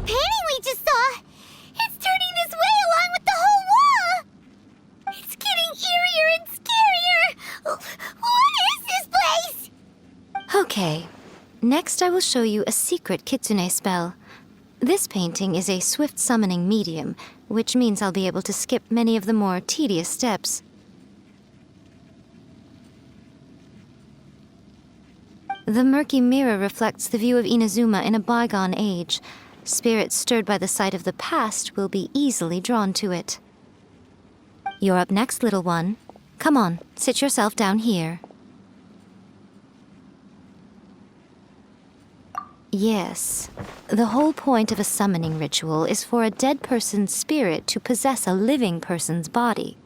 painting we just saw! It's turning this way along with the whole wall! It's getting eerier and scarier! What is this place? Okay. Next I will show you a secret kitsune spell. This painting is a swift summoning medium, which means I'll be able to skip many of the more tedious steps. The murky mirror reflects the view of Inazuma in a bygone age. Spirits stirred by the sight of the past will be easily drawn to it. You're up next, little one. Come on, sit yourself down here. Yes, the whole point of a summoning ritual is for a dead person's spirit to possess a living person's body.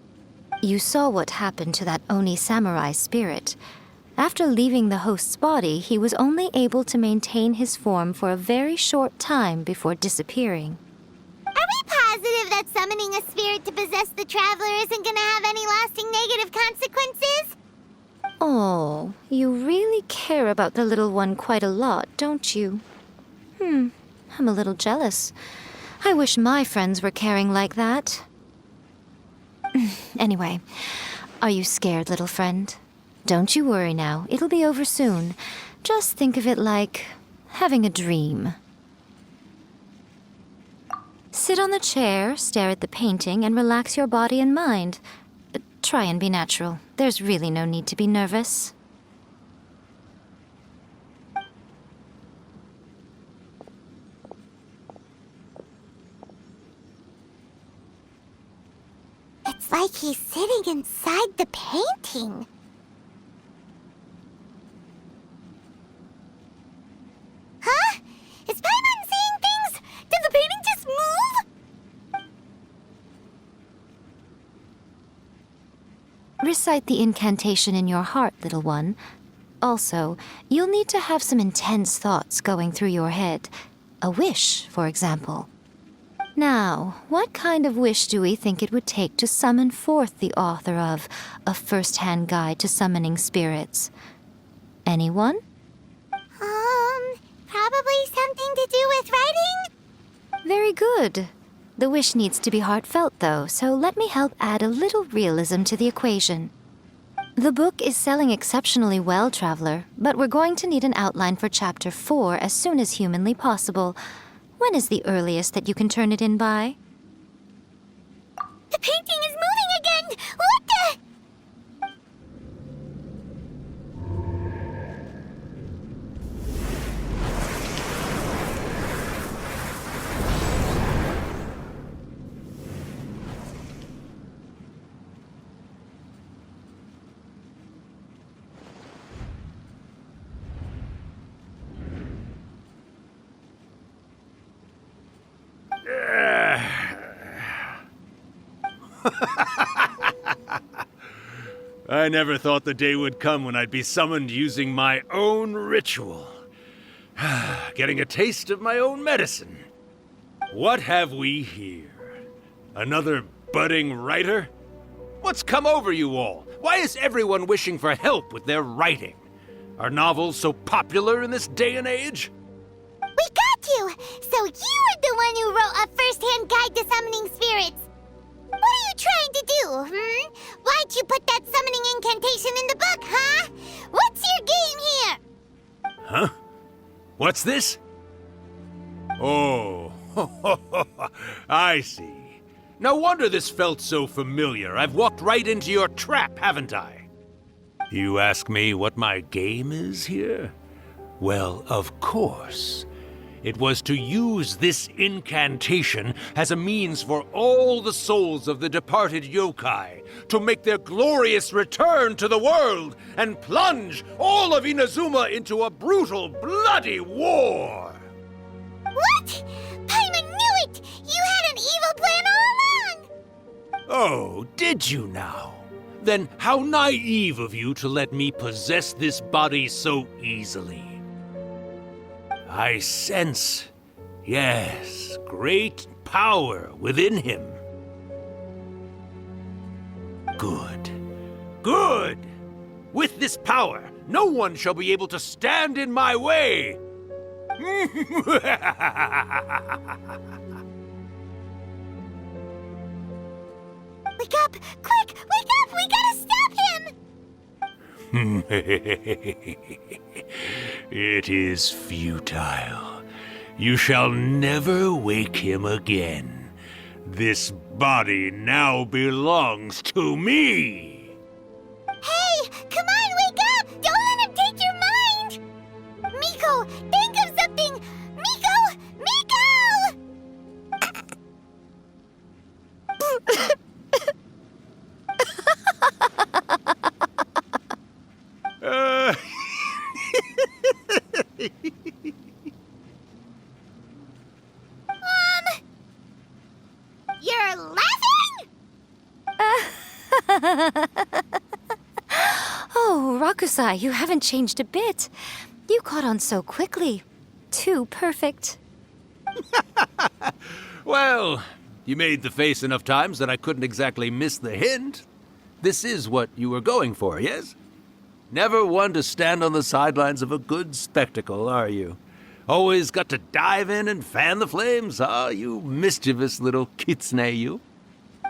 You saw what happened to that Oni samurai spirit. After leaving the host's body, he was only able to maintain his form for a very short time before disappearing. Are we positive that summoning a spirit to possess the traveler isn't gonna have any lasting negative consequences? Oh, you really care about the little one quite a lot, don't you? I'm a little jealous. I wish my friends were caring like that. Anyway, are you scared, little friend? Don't you worry now, it'll be over soon. Just think of it like having a dream. Sit on the chair, stare at the painting, and relax your body and mind. Try and be natural. There's really no need to be nervous. It's like he's sitting inside the painting. Huh? Is Paimon seeing things? Did the painting just move? Recite the incantation in your heart, little one. Also, you'll need to have some intense thoughts going through your head. A wish, for example. Now, what kind of wish do we think it would take to summon forth the author of A First-Hand Guide to Summoning Spirits? Anyone? Probably something to do with writing? Very good. The wish needs to be heartfelt, though, so let me help add a little realism to the equation. The book is selling exceptionally well, Traveler, but we're going to need an outline for Chapter 4 as soon as humanly possible. When is the earliest that you can turn it in by? The painting is moving again! What the? I never thought the day would come when I'd be summoned using my own ritual. Getting a taste of my own medicine. What have we here? Another budding writer? What's come over you all? Why is everyone wishing for help with their writing? Are novels so popular in this day and age? We got you! So you are the one who wrote A First-Hand Guide to Summoning Spirits. What are you trying to do, Why'd you put that summoning incantation in the book, huh? What's your game here? Huh? What's this? Oh, I see. No wonder this felt so familiar. I've walked right into your trap, haven't I? You ask me what my game is here? Well, of course. It was to use this incantation as a means for all the souls of the departed yokai to make their glorious return to the world and plunge all of Inazuma into a brutal, bloody war! What? Paimon knew it! You had an evil plan all along! Oh, did you now? Then how naive of you to let me possess this body so easily. I sense, yes, great power within him. Good. Good! With this power, no one shall be able to stand in my way! Wake up! Quick! Wake up! We gotta stop him! It is futile. You shall never wake him again. This body now belongs to me. Hey! Come on, wake up! Don't let him take your mind! Miko, think of something! Miko! Miko! You're laughing? Oh, Urakusai, you haven't changed a bit. You caught on so quickly. Too perfect. Well, you made the face enough times that I couldn't exactly miss the hint. This is what you were going for, yes? Never one to stand on the sidelines of a good spectacle, are you? Always got to dive in and fan the flames, huh? You mischievous little kitsune, you.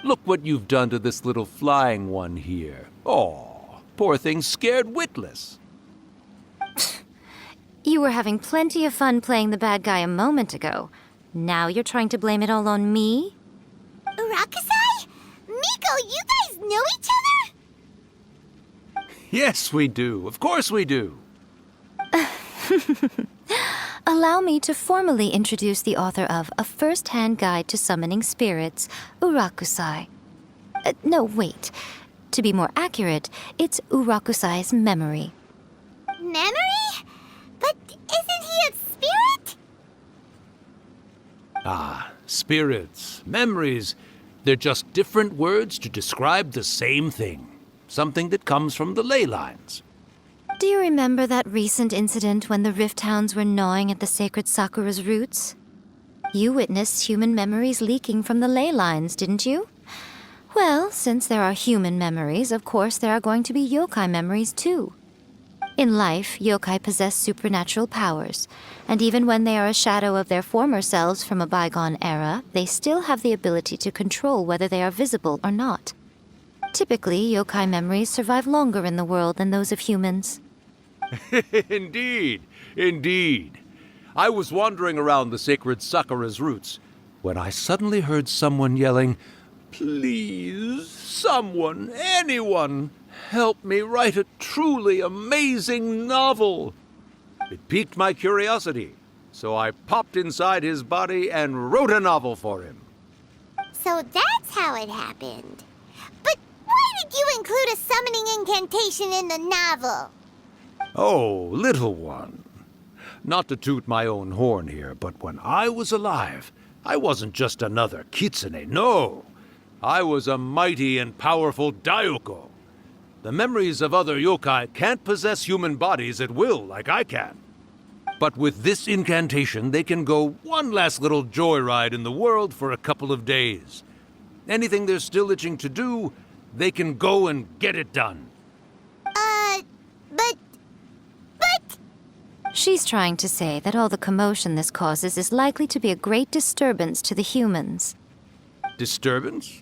Look what you've done to this little flying one here. Oh, poor thing scared witless. You were having plenty of fun playing the bad guy a moment ago. Now you're trying to blame it all on me? Urakusai? Miko, you guys know each other? Yes, we do. Of course we do. Allow me to formally introduce the author of A First-Hand Guide to Summoning Spirits, Urakusai. No, wait. To be more accurate, it's Urakusai's memory. Memory? But isn't he a spirit? Ah, spirits, memories. They're just different words to describe the same thing. Something that comes from the ley lines. Do you remember that recent incident when the Rift Hounds were gnawing at the sacred Sakura's roots? You witnessed human memories leaking from the ley lines, didn't you? Well, since there are human memories, of course there are going to be yokai memories too. In life, yokai possess supernatural powers, and even when they are a shadow of their former selves from a bygone era, they still have the ability to control whether they are visible or not. Typically, yokai memories survive longer in the world than those of humans. Indeed, indeed. I was wandering around the sacred Sakura's roots when I suddenly heard someone yelling, "Please, someone, anyone, help me write a truly amazing novel." It piqued my curiosity, so I popped inside his body and wrote a novel for him. So that's how it happened. But why did you include a summoning incantation in the novel? Oh, little one. Not to toot my own horn here, but when I was alive, I wasn't just another kitsune, no. I was a mighty and powerful daioko. The memories of other yokai can't possess human bodies at will like I can. But with this incantation, they can go one last little joyride in the world for a couple of days. Anything they're still itching to do, they can go and get it done. But... She's trying to say that all the commotion this causes is likely to be a great disturbance to the humans. Disturbance?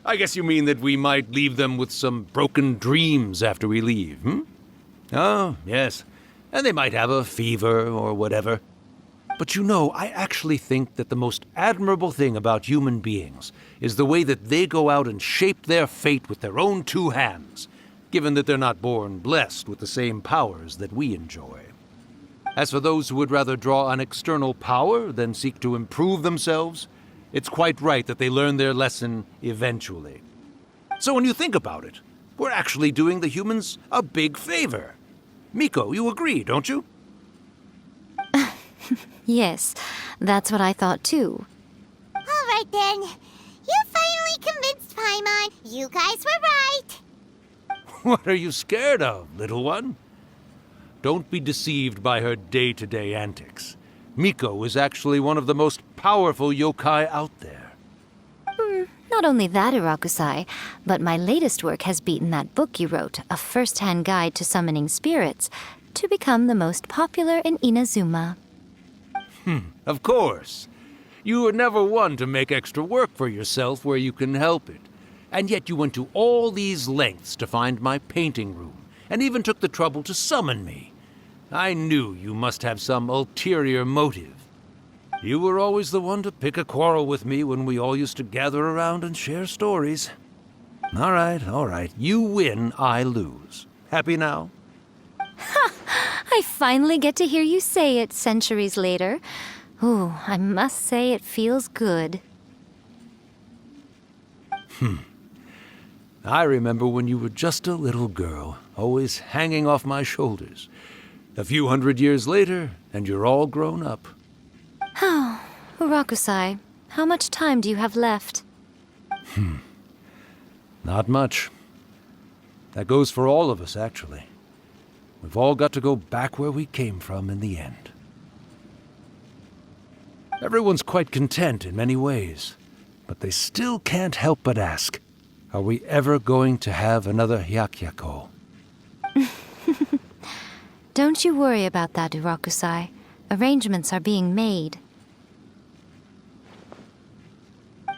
I guess you mean that we might leave them with some broken dreams after we leave, hmm? Oh, yes. And they might have a fever or whatever. But you know, I actually think that the most admirable thing about human beings is the way that they go out and shape their fate with their own two hands, given that they're not born blessed with the same powers that we enjoy. As for those who would rather draw on external power than seek to improve themselves, it's quite right that they learn their lesson eventually. So when you think about it, we're actually doing the humans a big favor. Miko, you agree, don't you? Yes, that's what I thought too. All right then. You finally convinced Paimon. You guys were right. What are you scared of, little one? Don't be deceived by her day-to-day antics. Miko is actually one of the most powerful yokai out there. Not only that, Urakusai, but my latest work has beaten that book you wrote, A First-Hand Guide to Summoning Spirits. to become the most popular in Inazuma. Of course. You were never one to make extra work for yourself where you can help it. And yet you went to all these lengths to find my painting room, and even took the trouble to summon me. I knew you must have some ulterior motive. You were always the one to pick a quarrel with me when we all used to gather around and share stories. All right. You win, I lose. Happy now? I finally get to hear you say it centuries later. Ooh, I must say it feels good. I remember when you were just a little girl, always hanging off my shoulders. A few hundred years later, and you're all grown up. Oh, Urakusai, how much time do you have left? Not much. That goes for all of us, actually. We've all got to go back where we came from in the end. Everyone's quite content in many ways, but they still can't help but ask, are we ever going to have another Hyakyako? Don't you worry about that, Urakusai. Arrangements are being made.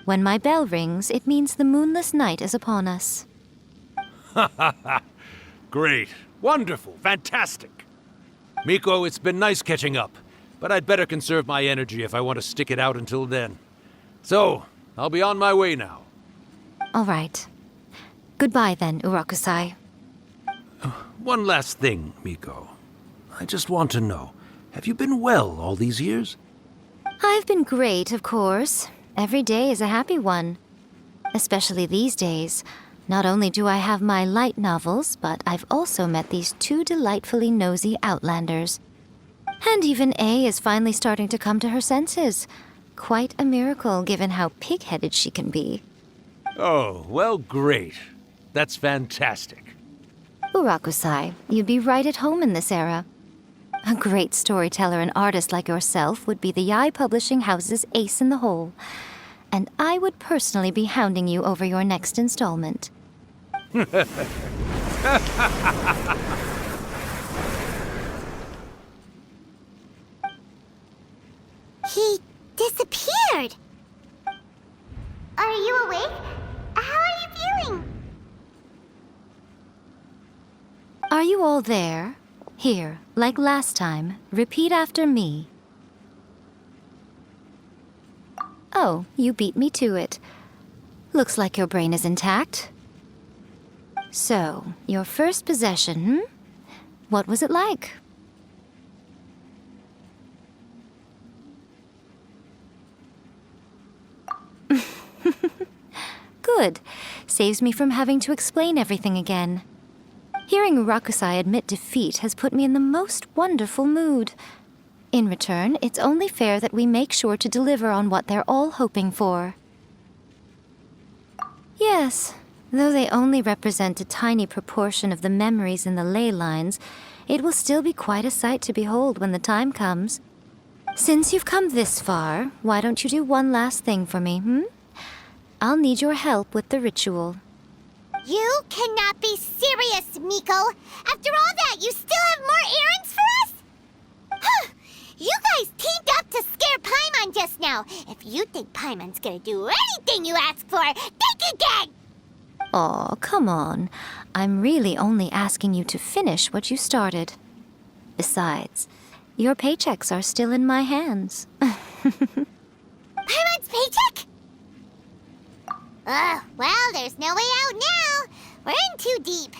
When my bell rings, it means the moonless night is upon us. Great. Wonderful. Fantastic. Miko, it's been nice catching up, but I'd better conserve my energy if I want to stick it out until then. So, I'll be on my way now. All right. Goodbye then, Urakusai. One last thing, Miko. I just want to know, have you been well all these years? I've been great, of course. Every day is a happy one. Especially these days. Not only do I have my light novels, but I've also met these two delightfully nosy outlanders. And even A is finally starting to come to her senses. Quite a miracle, given how pig-headed she can be. Oh, well, great. That's fantastic. Urakusai, you'd be right at home in this era. A great storyteller and artist like yourself would be the Yae Publishing House's ace in the hole. And I would personally be hounding you over your next installment. He disappeared. Are you awake? How are you feeling? Are you all there? Here, like last time, repeat after me. Oh, you beat me to it. Looks like your brain is intact. So, your first possession, What was it like? Good. Saves me from having to explain everything again. Hearing Urakusai admit defeat has put me in the most wonderful mood. In return, it's only fair that we make sure to deliver on what they're all hoping for. Yes, though they only represent a tiny proportion of the memories in the ley lines, it will still be quite a sight to behold when the time comes. Since you've come this far, why don't you do one last thing for me, I'll need your help with the ritual. You cannot be serious, Miko! After all that, you still have more errands for us? Huh! You guys teamed up to scare Paimon just now. If you think Paimon's gonna do anything you ask for, think again! Aw, come on. I'm really only asking you to finish what you started. Besides, your paychecks are still in my hands. Paimon's paycheck? Well, there's no way out now. We're in too deep.